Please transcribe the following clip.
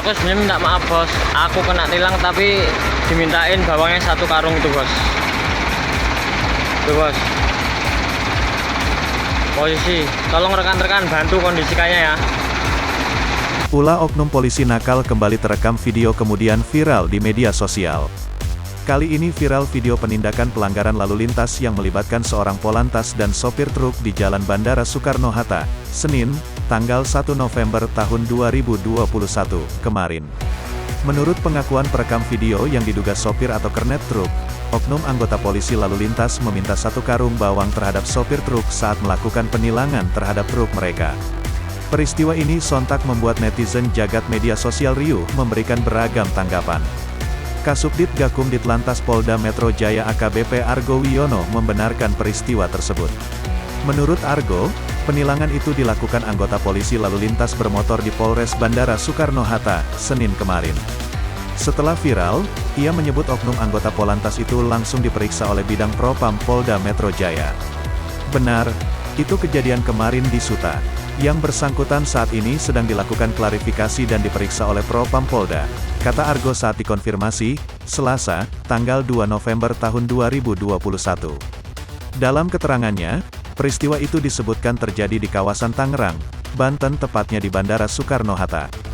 Aku sebenarnya minta maaf bos, aku kena tilang tapi dimintain bawangnya 1 karung itu bos. Itu bos. Polisi, tolong rekan-rekan bantu kondisikannya ya. Ulah oknum polisi nakal kembali terekam video kemudian viral di media sosial. Kali ini viral video penindakan pelanggaran lalu lintas yang melibatkan seorang polantas dan sopir truk di Jalan Bandara Soekarno-Hatta, Senin, tanggal 1 November tahun 2021, kemarin. Menurut pengakuan perekam video yang diduga sopir atau kernet truk, oknum anggota polisi lalu lintas meminta 1 karung bawang terhadap sopir truk saat melakukan penilangan terhadap truk mereka. Peristiwa ini sontak membuat netizen jagat media sosial riuh memberikan beragam tanggapan. Kasubdit Gakum Ditlantas Polda Metro Jaya AKBP Argo Wiono membenarkan peristiwa tersebut. Menurut Argo, penilangan itu dilakukan anggota polisi lalu lintas bermotor di Polres Bandara Soekarno-Hatta, Senin kemarin. Setelah viral, ia menyebut oknum anggota Polantas itu langsung diperiksa oleh Bidang Propam Polda Metro Jaya. Benar, itu kejadian kemarin di Suta. Yang bersangkutan saat ini sedang dilakukan klarifikasi dan diperiksa oleh Propam Polda, kata Argo saat dikonfirmasi, Selasa, tanggal 2 November tahun 2021. Dalam keterangannya, peristiwa itu disebutkan terjadi di kawasan Tangerang, Banten tepatnya di Bandara Soekarno-Hatta.